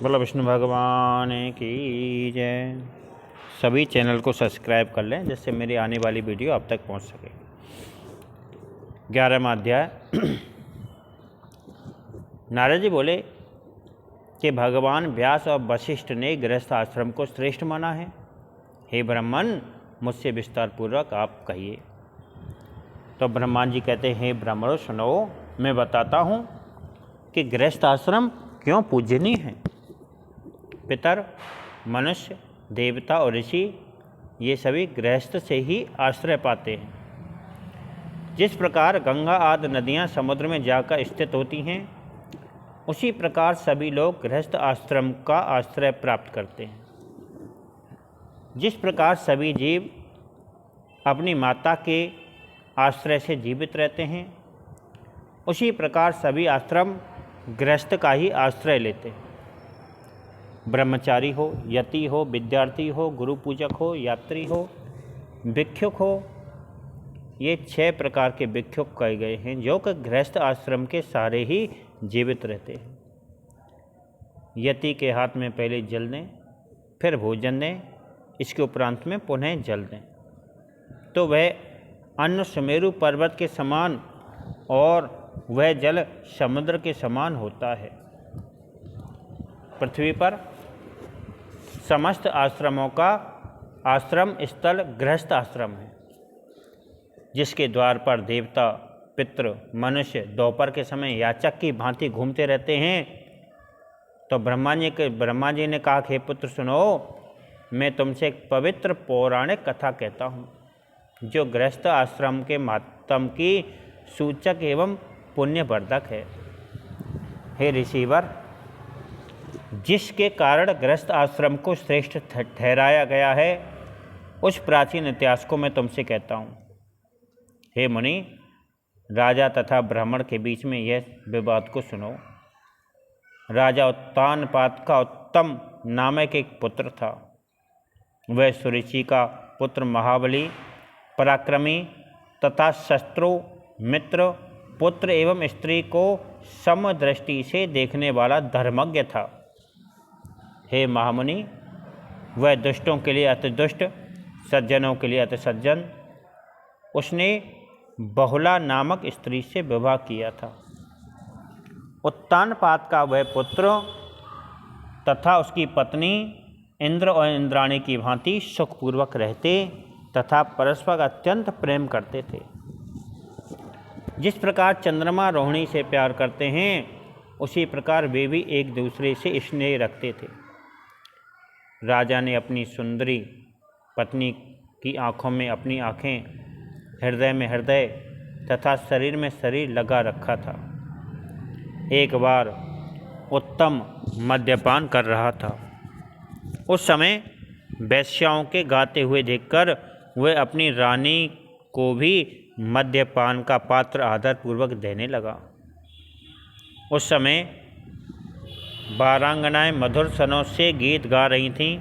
बोलो विष्णु भगवान की जय। सभी चैनल को सब्सक्राइब कर लें जिससे मेरी आने वाली वीडियो आप तक पहुंच सके। 11वां अध्याय। नारद जी बोले कि भगवान व्यास और वशिष्ठ ने गृहस्थ आश्रम को श्रेष्ठ माना है। हे ब्राह्मण, मुझसे विस्तार पूर्वक आप कहिए। तो ब्रह्मा जी कहते हैं, हे ब्राह्मणों सुनो, मैं बताता हूँ कि गृहस्थ आश्रम क्यों पूजनीय है। पितर, मनुष्य, देवता और ऋषि ये सभी गृहस्थ से ही आश्रय पाते हैं। जिस प्रकार गंगा आदि नदियाँ समुद्र में जाकर स्थित होती हैं, उसी प्रकार सभी लोग गृहस्थ आश्रम का आश्रय प्राप्त करते हैं। जिस प्रकार सभी जीव अपनी माता के आश्रय से जीवित रहते हैं, उसी प्रकार सभी आश्रम गृहस्थ का ही आश्रय लेते हैं। ब्रह्मचारी हो, यति हो, विद्यार्थी हो, गुरु पूजक हो, यात्री हो, भिक्षुक हो, ये 6 प्रकार के भिक्षुक कहे गए हैं जो कि गृहस्थ आश्रम के सारे ही जीवित रहते हैं। यति के हाथ में पहले जल दें, फिर भोजन दें, इसके उपरांत में पुनः जल दें, तो वह अन्न सुमेरु पर्वत के समान और वह जल समुद्र के समान होता है। पृथ्वी पर समस्त आश्रमों का आश्रम स्थल गृहस्थ आश्रम है, जिसके द्वार पर देवता, पितृ, मनुष्य दोपहर के समय याचक की भांति घूमते रहते हैं। तो ब्रह्मा जी ने कहा, हे पुत्र सुनो, मैं तुमसे एक पवित्र पौराणिक कथा कहता हूँ जो गृहस्थ आश्रम के महात्म की सूचक एवं पुण्यवर्धक है। हे ऋषिवर, जिसके कारण गृहस्थ आश्रम को श्रेष्ठ ठहराया गया है, उस प्राचीन इतिहास को मैं तुमसे कहता हूँ। हे मुनि, राजा तथा ब्राह्मण के बीच में यह विवाद को सुनो। राजा उत्तानपाद का उत्तम नामक एक पुत्र था। वह सुरुचि का पुत्र महाबली, पराक्रमी तथा शत्रु मित्र, पुत्र एवं स्त्री को समदृष्टि से देखने वाला धर्मज्ञ था। हे महामुनि, वह दुष्टों के लिए अति दुष्ट, सज्जनों के लिए अति सज्जन। उसने बहुला नामक स्त्री से विवाह किया था। उत्तानपाद का वह पुत्र तथा उसकी पत्नी इंद्र और इंद्राणी की भांति सुखपूर्वक रहते तथा परस्पर अत्यंत प्रेम करते थे। जिस प्रकार चंद्रमा रोहिणी से प्यार करते हैं, उसी प्रकार वे भी एक दूसरे से स्नेह रखते थे। राजा ने अपनी सुंदरी पत्नी की आँखों में अपनी आँखें, हृदय में हृदय तथा शरीर में शरीर लगा रखा था। एक बार उत्तम मद्यपान कर रहा था। उस समय वेश्याओं के गाते हुए देखकर वह अपनी रानी को भी मद्यपान का पात्र आदरपूर्वक देने लगा। उस समय बारांगनाएं मधुर स्वरों से गीत गा रही थीं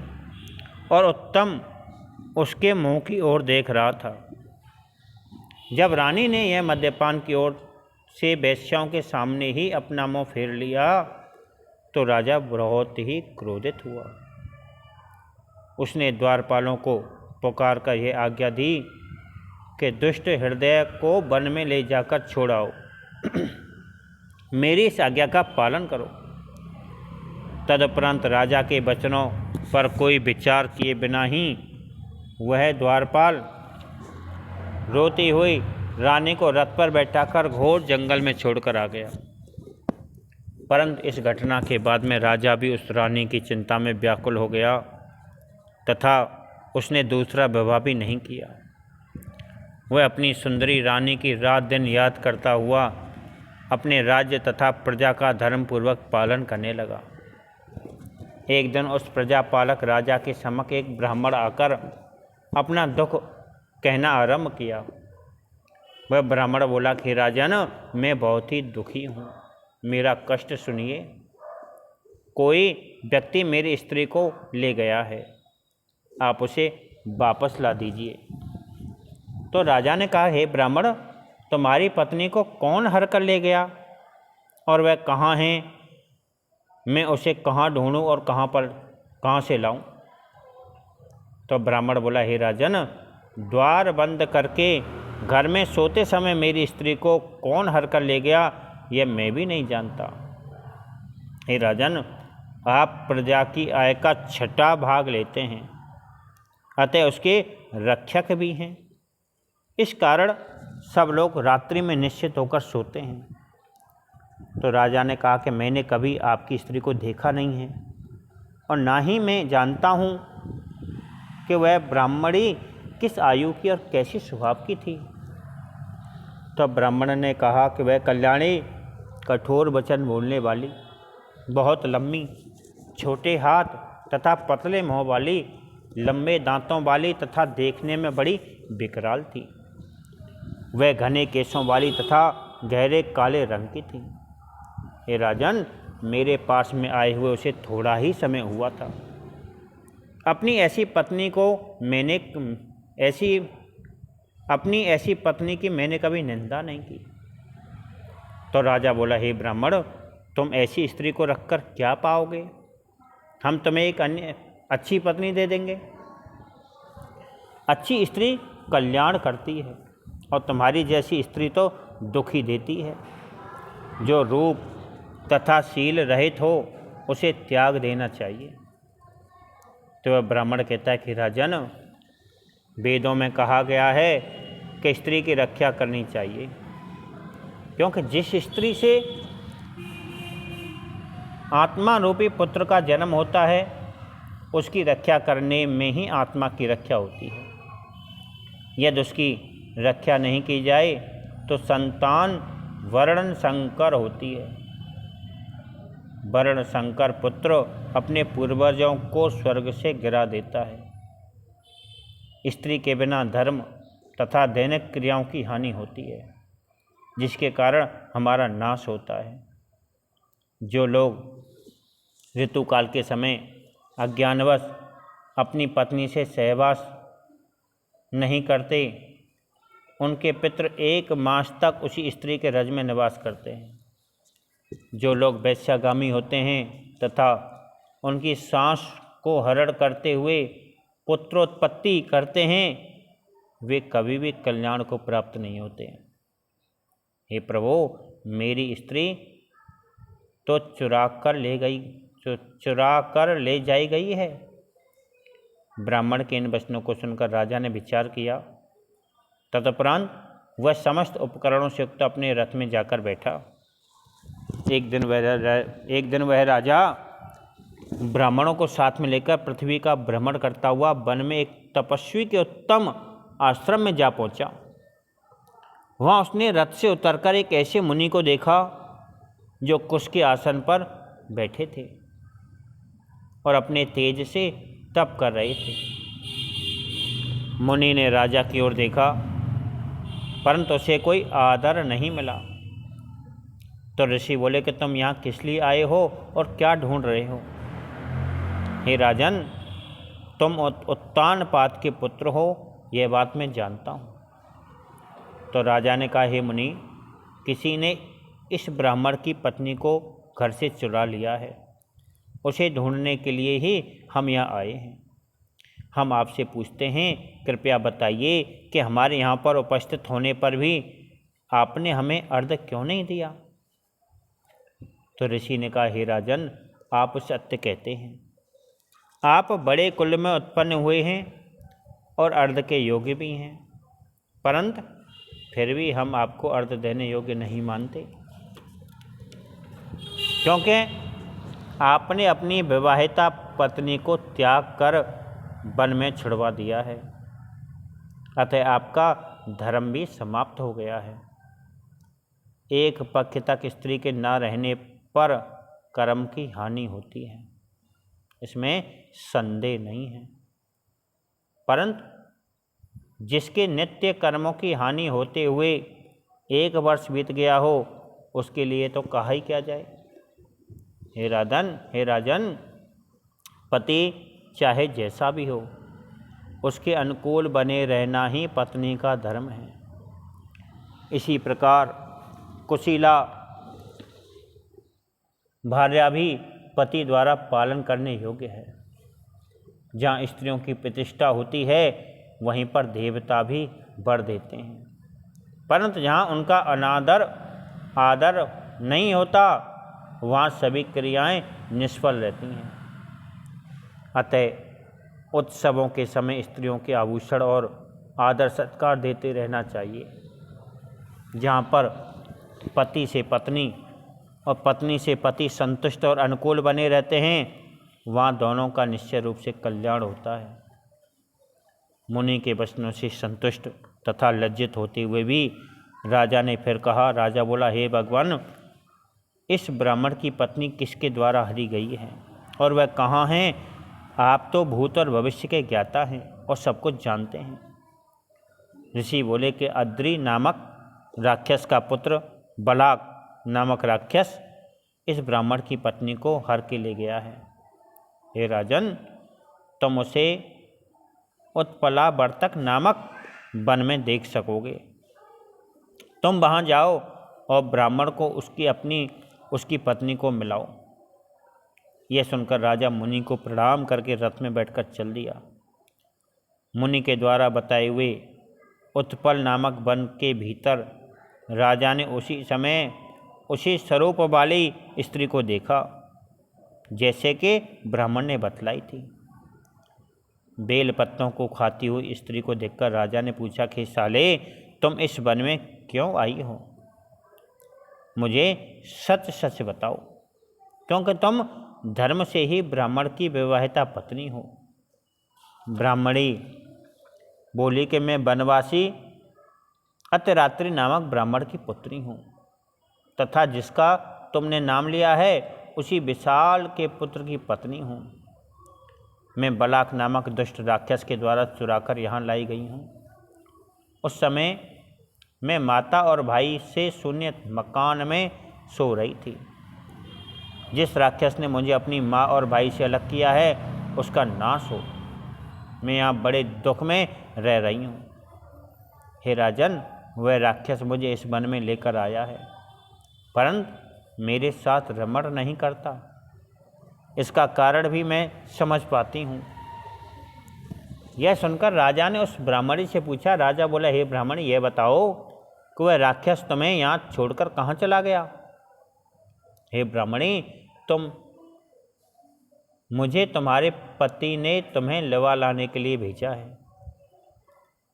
और उत्तम उसके मुंह की ओर देख रहा था। जब रानी ने यह मद्यपान की ओर से वेश्याओं के सामने ही अपना मुंह फेर लिया, तो राजा बहुत ही क्रोधित हुआ। उसने द्वारपालों को पुकार कर यह आज्ञा दी कि दुष्ट हृदय को वन में ले जाकर छोड़ाओ। मेरी इस आज्ञा का पालन करो। तदुपरांत राजा के वचनों पर कोई विचार किए बिना ही वह द्वारपाल रोती हुई रानी को रथ पर बैठाकर घोर जंगल में छोड़कर आ गया। परंतु इस घटना के बाद में राजा भी उस रानी की चिंता में व्याकुल हो गया तथा उसने दूसरा विवाह भी नहीं किया। वह अपनी सुंदरी रानी की रात दिन याद करता हुआ अपने राज्य तथा प्रजा का धर्मपूर्वक पालन करने लगा। एक दिन उस प्रजापालक राजा के समक्ष एक ब्राह्मण आकर अपना दुख कहना आरंभ किया। वह ब्राह्मण बोला कि राजन, मैं बहुत ही दुखी हूँ, मेरा कष्ट सुनिए। कोई व्यक्ति मेरी स्त्री को ले गया है, आप उसे वापस ला दीजिए। तो राजा ने कहा, हे ब्राह्मण, तुम्हारी पत्नी को कौन हर कर ले गया और वह कहाँ है? मैं उसे कहाँ ढूंढूं और कहाँ से लाऊं? तो ब्राह्मण बोला, हे राजन, द्वार बंद करके घर में सोते समय मेरी स्त्री को कौन हर कर ले गया, यह मैं भी नहीं जानता। हे राजन, आप प्रजा की आय का 6वां भाग लेते हैं, अतः उसके रक्षक भी हैं। इस कारण सब लोग रात्रि में निश्चित होकर सोते हैं। तो राजा ने कहा कि मैंने कभी आपकी स्त्री को देखा नहीं है और ना ही मैं जानता हूँ कि वह ब्राह्मणी किस आयु की और कैसी स्वभाव की थी। तो ब्राह्मण ने कहा कि वह कल्याणी, कठोर वचन बोलने वाली, बहुत लंबी, छोटे हाथ तथा पतले मुँह वाली, लंबे दांतों वाली तथा देखने में बड़ी विकराल थी। वह घने केशों वाली तथा गहरे काले रंग की थी। हे राजन, मेरे पास में आए हुए उसे थोड़ा ही समय हुआ था। अपनी ऐसी पत्नी की मैंने कभी निंदा नहीं की। तो राजा बोला, हे ब्राह्मण, तुम ऐसी स्त्री को रखकर क्या पाओगे? हम तुम्हें एक अन्य अच्छी पत्नी दे देंगे। अच्छी स्त्री कल्याण करती है और तुम्हारी जैसी स्त्री तो दुखी देती है। जो रूप तथा शील रहित हो उसे त्याग देना चाहिए। तो वह ब्राह्मण कहता है कि राजन, वेदों में कहा गया है कि स्त्री की रक्षा करनी चाहिए, क्योंकि जिस स्त्री से आत्मा रूपी पुत्र का जन्म होता है उसकी रक्षा करने में ही आत्मा की रक्षा होती है। यदि उसकी रक्षा नहीं की जाए तो संतान वर्ण संकर होती है। वर्ण संकर पुत्र अपने पूर्वजों को स्वर्ग से गिरा देता है। स्त्री के बिना धर्म तथा दैनिक क्रियाओं की हानि होती है, जिसके कारण हमारा नाश होता है। जो लोग ऋतुकाल के समय अज्ञानवश अपनी पत्नी से सहवास नहीं करते, उनके पितृ 1 मास तक उसी स्त्री के रज में निवास करते हैं। जो लोग वैश्यागामी होते हैं तथा उनकी सांस को हरण करते हुए पुत्रोत्पत्ति करते हैं, वे कभी भी कल्याण को प्राप्त नहीं होते। हे प्रभु, मेरी स्त्री तो चुरा कर ले जाई गई है। ब्राह्मण के इन वचनों को सुनकर राजा ने विचार किया। तदुपरांत वह समस्त उपकरणों से युक्त अपने रथ में जाकर बैठा। एक दिन वह राजा ब्राह्मणों को साथ में लेकर पृथ्वी का भ्रमण करता हुआ वन में एक तपस्वी के उत्तम आश्रम में जा पहुंचा। वहाँ उसने रथ से उतरकर एक ऐसे मुनि को देखा जो कुश के आसन पर बैठे थे और अपने तेज से तप कर रहे थे। मुनि ने राजा की ओर देखा, परंतु उसे कोई आदर नहीं मिला। तो ऋषि बोले कि तुम यहाँ किस लिए आए हो और क्या ढूंढ रहे हो? हे राजन, तुम उत्तानपाद के पुत्र हो, यह बात मैं जानता हूँ। तो राजा ने कहा, हे मुनि, किसी ने इस ब्राह्मण की पत्नी को घर से चुरा लिया है। उसे ढूंढने के लिए ही हम यहाँ आए हैं। हम आपसे पूछते हैं, कृपया बताइए कि हमारे यहाँ पर उपस्थित होने पर भी आपने हमें अर्घ्य क्यों नहीं दिया? तो ऋषि ने कहा, हे राजन, आप सत्य कहते हैं। आप बड़े कुल में उत्पन्न हुए हैं और अर्घ्य के योग्य भी हैं, परंतु फिर भी हम आपको अर्घ्य देने योग्य नहीं मानते, क्योंकि आपने अपनी विवाहिता पत्नी को त्याग कर वन में छुड़वा दिया है। अतः आपका धर्म भी समाप्त हो गया है। एक पक्ष तक स्त्री के न रहने पर कर्म की हानि होती है, इसमें संदेह नहीं है, परंतु जिसके नित्य कर्मों की हानि होते हुए 1 वर्ष बीत गया हो, उसके लिए तो कहा ही क्या जाए। हे राजन, पति चाहे जैसा भी हो, उसके अनुकूल बने रहना ही पत्नी का धर्म है। इसी प्रकार कुशीला भार्या भी पति द्वारा पालन करने योग्य है। जहाँ स्त्रियों की प्रतिष्ठा होती है वहीं पर देवता भी वर देते हैं, परंतु जहाँ उनका अनादर आदर नहीं होता वहाँ सभी क्रियाएं निष्फल रहती हैं। अतः उत्सवों के समय स्त्रियों के आभूषण और आदर सत्कार देते रहना चाहिए। जहाँ पर पति से पत्नी और पत्नी से पति संतुष्ट और अनुकूल बने रहते हैं वहाँ दोनों का निश्चय रूप से कल्याण होता है। मुनि के वचनों से संतुष्ट तथा लज्जित होते हुए भी राजा ने फिर कहा। राजा बोला, हे भगवान, इस ब्राह्मण की पत्नी किसके द्वारा हरी गई है और वह कहाँ हैं? आप तो भूत और भविष्य के ज्ञाता हैं और सब कुछ जानते हैं। ऋषि बोले कि अद्रि नामक राक्षस का पुत्र बलाक नामक राक्षस इस ब्राह्मण की पत्नी को हर के ले गया है। हे राजन, तुम उसे उत्पलावर्तक नामक वन में देख सकोगे। तुम वहाँ जाओ और ब्राह्मण को उसकी पत्नी को मिलाओ। यह सुनकर राजा मुनि को प्रणाम करके रथ में बैठकर चल दिया। मुनि के द्वारा बताए हुए उत्पल नामक वन के भीतर राजा ने उसी समय उसी स्वरूप वाली स्त्री को देखा जैसे कि ब्राह्मण ने बतलाई थी। बेल पत्तों को खाती हुई स्त्री को देखकर राजा ने पूछा कि साले, तुम इस वन में क्यों आई हो? मुझे सच सच बताओ, क्योंकि तुम धर्म से ही ब्राह्मण की विवाहिता पत्नी हो। ब्राह्मणी बोली कि मैं वनवासी अतिरात्रि नामक ब्राह्मण की पुत्री हूँ तथा जिसका तुमने नाम लिया है उसी विशाल के पुत्र की पत्नी हूँ। मैं बलाक नामक दुष्ट राक्षस के द्वारा चुराकर यहाँ लाई गई हूँ। उस समय मैं माता और भाई से शून्य मकान में सो रही थी। जिस राक्षस ने मुझे अपनी माँ और भाई से अलग किया है उसका नाश हो। मैं यहाँ बड़े दुख में रह रही हूँ। हे राजन, वह राक्षस मुझे इस वन में लेकर आया है, परंतु मेरे साथ रमण नहीं करता। इसका कारण भी मैं समझ पाती हूँ। यह सुनकर राजा ने उस ब्राह्मणी से पूछा। राजा बोला, हे ब्राह्मणी, यह बताओ कि वह राक्षस तुम्हें यहाँ छोड़कर कहाँ चला गया? हे ब्राह्मणी, मुझे तुम्हारे पति ने तुम्हें लवा लाने के लिए भेजा है।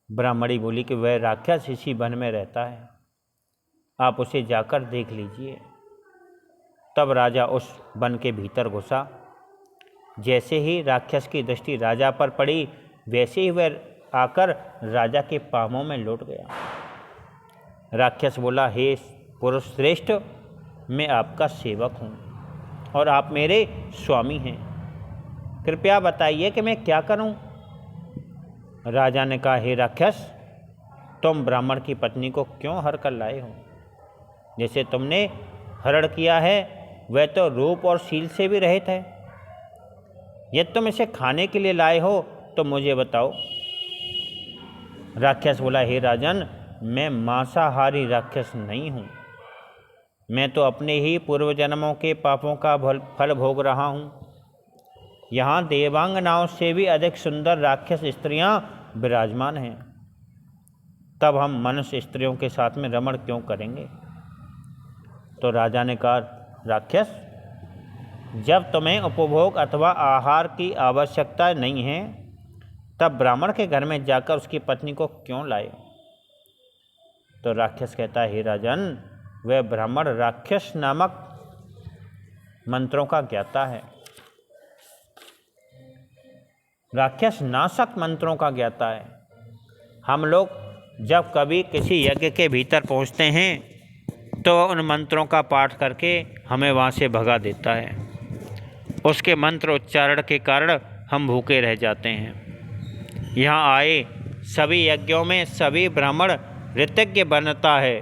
ब्राह्मणी बोली कि वह राक्षस इसी वन में रहता है, आप उसे जाकर देख लीजिए। तब राजा उस वन के भीतर घुसा। जैसे ही राक्षस की दृष्टि राजा पर पड़ी वैसे ही वह आकर राजा के पाँवों में लौट गया। राक्षस बोला, हे पुरुष श्रेष्ठ, मैं आपका सेवक हूँ और आप मेरे स्वामी हैं। कृपया बताइए कि मैं क्या करूँ? राजा ने कहा, हे राक्षस, तुम ब्राह्मण की पत्नी को क्यों हर कर लाए हो? जैसे तुमने हरण किया है वह तो रूप और शील से भी रहित है। यदि तुम इसे खाने के लिए लाए हो तो मुझे बताओ। राक्षस बोला, हे राजन, मैं मांसाहारी राक्षस नहीं हूँ। मैं तो अपने ही पूर्व जन्मों के पापों का फल भोग रहा हूँ। यहाँ देवांगनाओं से भी अधिक सुंदर राक्षस स्त्रियाँ विराजमान हैं। तब हम मनुष्य स्त्रियों के साथ में रमण क्यों करेंगे? तो राजा ने कहा, राक्षस, जब तुम्हें उपभोग अथवा आहार की आवश्यकता नहीं है तब ब्राह्मण के घर में जाकर उसकी पत्नी को क्यों लाए? तो राक्षस कहता है, हे राजन, वह ब्राह्मण राक्षस नामक मंत्रों का ज्ञाता है, राक्षस नाशक मंत्रों का ज्ञाता है। हम लोग जब कभी किसी यज्ञ के भीतर पहुंचते हैं तो उन मंत्रों का पाठ करके हमें वहां से भगा देता है। उसके मंत्र उच्चारण के कारण हम भूखे रह जाते हैं। यहाँ आए सभी यज्ञों में सभी ब्राह्मण ऋतज्ञ बनता है।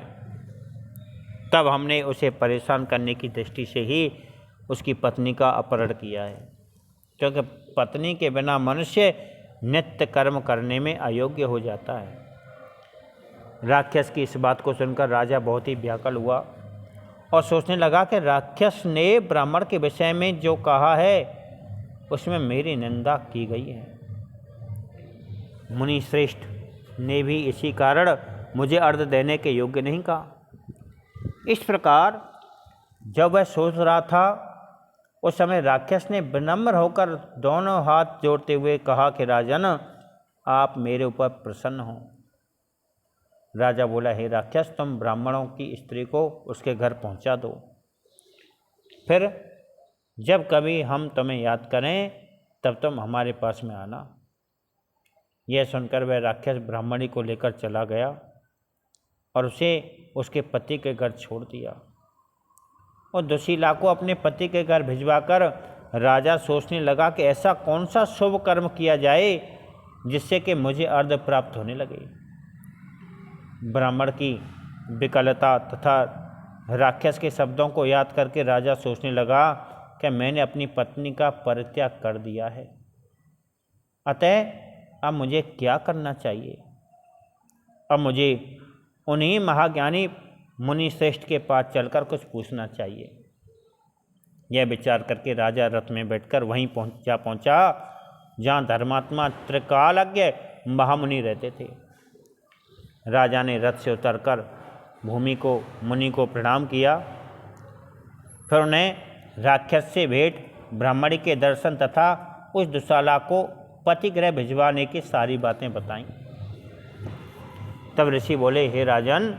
तब हमने उसे परेशान करने की दृष्टि से ही उसकी पत्नी का अपहरण किया है, क्योंकि पत्नी के बिना मनुष्य नित्य कर्म करने में अयोग्य हो जाता है। राक्षस की इस बात को सुनकर राजा बहुत ही व्याकुल हुआ और सोचने लगा कि राक्षस ने ब्राह्मण के विषय में जो कहा है उसमें मेरी निंदा की गई है। मुनि श्रेष्ठ ने भी इसी कारण मुझे अर्घ देने के योग्य नहीं कहा। इस प्रकार जब वह सोच रहा था उस समय राक्षस ने विनम्र होकर दोनों हाथ जोड़ते हुए कहा कि राजन, आप मेरे ऊपर प्रसन्न हो। राजा बोला, हे राक्षस, तुम ब्राह्मणों की स्त्री को उसके घर पहुंचा दो, फिर जब कभी हम तुम्हें याद करें तब तुम हमारे पास में आना। यह सुनकर वह राक्षस ब्राह्मणी को लेकर चला गया और उसे उसके पति के घर छोड़ दिया। और दुशीला को अपने पति के घर भिजवाकर राजा सोचने लगा कि ऐसा कौन सा शुभ कर्म किया जाए जिससे कि मुझे अर्घ प्राप्त होने लगे। ब्राह्मण की विकलता तथा राक्षस के शब्दों को याद करके राजा सोचने लगा कि मैंने अपनी पत्नी का परित्याग कर दिया है, अतः अब मुझे क्या करना चाहिए। अब मुझे उन्हीं महाज्ञानी मुनि श्रेष्ठ के पास चलकर कुछ पूछना चाहिए। यह विचार करके राजा रथ में बैठकर वहीं पहुंचा जहाँ धर्मात्मा त्रिकालज्ञ महामुनि रहते थे। राजा ने रथ से उतरकर मुनि को प्रणाम किया, फिर उन्हें राक्षस से भेंट, ब्राह्मणी के दर्शन तथा उस दुशाला को पतिगृह भिजवाने की सारी बातें बताईं। तब ऋषि बोले, हे राजन,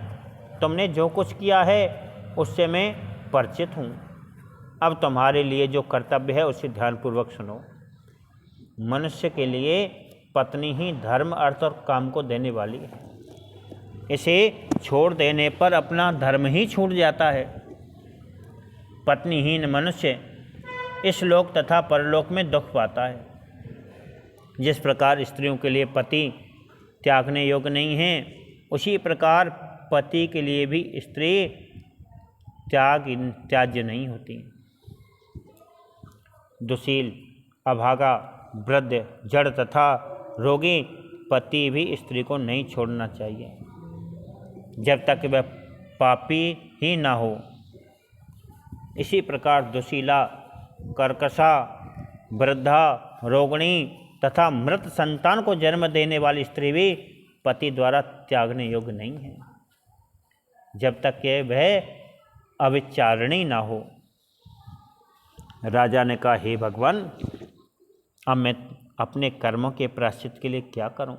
तुमने जो कुछ किया है उससे मैं परिचित हूँ। अब तुम्हारे लिए जो कर्तव्य है उसे ध्यानपूर्वक सुनो। मनुष्य के लिए पत्नी ही धर्म, अर्थ और काम को देने वाली है। इसे छोड़ देने पर अपना धर्म ही छूट जाता है। पत्नीहीन मनुष्य इस लोक तथा परलोक में दुख पाता है। जिस प्रकार स्त्रियों के लिए पति त्यागने योग्य नहीं है, उसी प्रकार पति के लिए भी स्त्री त्याज्य नहीं होती। दुशील, अभागा, वृद्ध, जड़ तथा रोगी पति भी स्त्री को नहीं छोड़ना चाहिए जब तक वह पापी ही ना हो। इसी प्रकार दुशीला, कर्कशा, वृद्धा, रोगिणी तथा मृत संतान को जन्म देने वाली स्त्री भी पति द्वारा त्यागने योग्य नहीं है जब तक कि वह अविचारिणी ना हो। राजा ने कहा, हे भगवान, अब मैं अपने कर्मों के प्रायश्चित के लिए क्या करूं?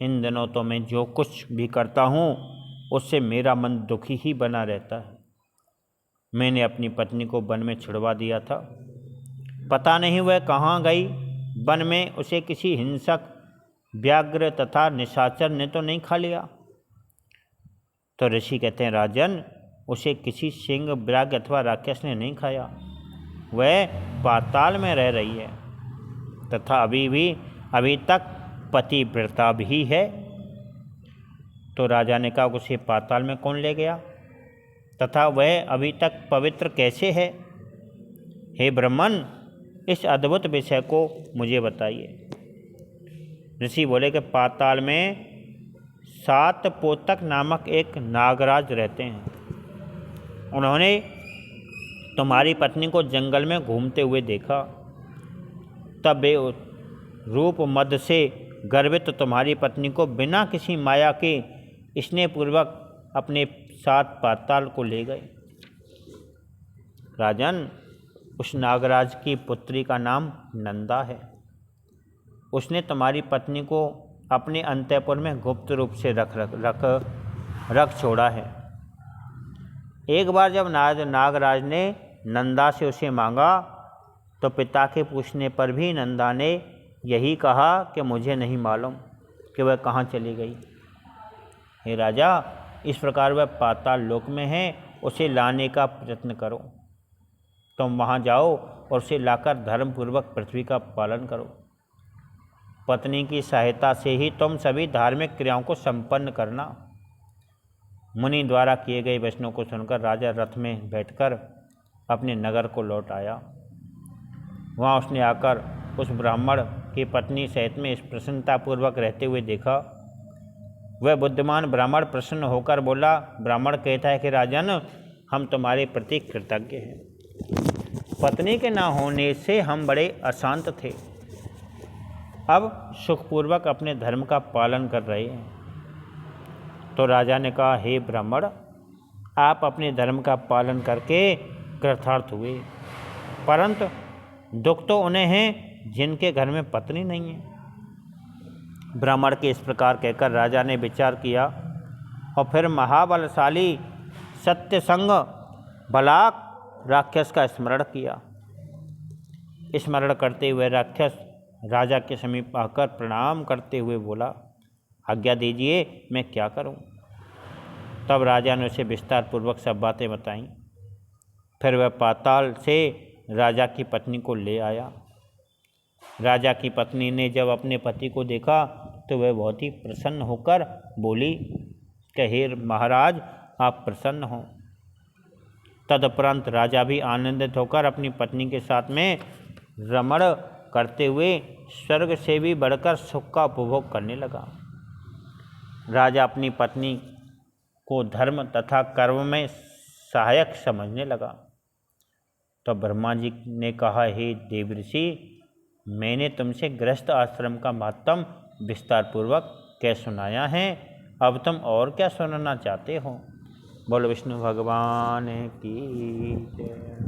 इन दिनों तो मैं जो कुछ भी करता हूं उससे मेरा मन दुखी ही बना रहता है। मैंने अपनी पत्नी को वन में छुड़वा दिया था, पता नहीं वह कहाँ गई। वन में उसे किसी हिंसक, व्याघ्र तथा निशाचर ने तो नहीं खा लिया? तो ऋषि कहते हैं, राजन, उसे किसी सिंह, व्याघ्र अथवा राक्षस ने नहीं खाया। वह पाताल में रह रही है तथा अभी तक पतिव्रता भी है। तो राजा ने कहा, उसे पाताल में कौन ले गया तथा वह अभी तक पवित्र कैसे है? हे ब्राह्मण, इस अद्भुत विषय को मुझे बताइए। ऋषि बोले कि पाताल में 7 पोतक नामक एक नागराज रहते हैं। उन्होंने तुम्हारी पत्नी को जंगल में घूमते हुए देखा, तब वे रूप मद से गर्वित तुम्हारी पत्नी को बिना किसी माया के स्नेहपूर्वक अपने साथ पाताल को ले गए। राजन, उस नागराज की पुत्री का नाम नंदा है। उसने तुम्हारी पत्नी को अपने अंतःपुर में गुप्त रूप से रख छोड़ा है। एक बार जब नागराज ने नंदा से उसे मांगा तो पिता के पूछने पर भी नंदा ने यही कहा कि मुझे नहीं मालूम कि वह कहाँ चली गई। हे राजा, इस प्रकार वह पाताल लोक में है, उसे लाने का प्रयत्न करो। तुम वहाँ जाओ और उसे लाकर धर्मपूर्वक पृथ्वी का पालन करो। पत्नी की सहायता से ही तुम सभी धार्मिक क्रियाओं को संपन्न करना। मुनि द्वारा किए गए वचनों को सुनकर राजा रथ में बैठकर अपने नगर को लौट आया। वहाँ उसने आकर उस ब्राह्मण की पत्नी सहित में इस प्रसन्नतापूर्वक रहते हुए देखा। वह बुद्धिमान ब्राह्मण प्रसन्न होकर बोला, ब्राह्मण कहता है कि राजन, हम तुम्हारे प्रति कृतज्ञ हैं। पत्नी के ना होने से हम बड़े अशांत थे, अब सुखपूर्वक अपने धर्म का पालन कर रहे हैं। तो राजा ने कहा, हे ब्राह्मण, आप अपने धर्म का पालन करके कृतार्थ हुए, परंतु दुख तो उन्हें हैं जिनके घर में पत्नी नहीं है। ब्राह्मण के इस प्रकार कहकर राजा ने विचार किया और फिर महाबलशाली सत्यसंग बलाक राक्षस का स्मरण किया। स्मरण करते हुए राक्षस राजा के समीप आकर प्रणाम करते हुए बोला, आज्ञा दीजिए, मैं क्या करूं? तब राजा ने उसे विस्तार पूर्वक सब बातें बताईं। फिर वह पाताल से राजा की पत्नी को ले आया। राजा की पत्नी ने जब अपने पति को देखा तो वह बहुत ही प्रसन्न होकर बोली कि हे महाराज, आप प्रसन्न हो। तदुपरांत राजा भी आनंदित होकर अपनी पत्नी के साथ में रमण करते हुए स्वर्ग से भी बढ़कर सुख का उपभोग करने लगा। राजा अपनी पत्नी को धर्म तथा कर्म में सहायक समझने लगा। तो ब्रह्मा जी ने कहा, हे देवर्षि, मैंने तुमसे गृहस्थ आश्रम का महत्व विस्तार पूर्वक कह सुनाया है, अब तुम और क्या सुनना चाहते हो? बोलो विष्णु भगवान की जय।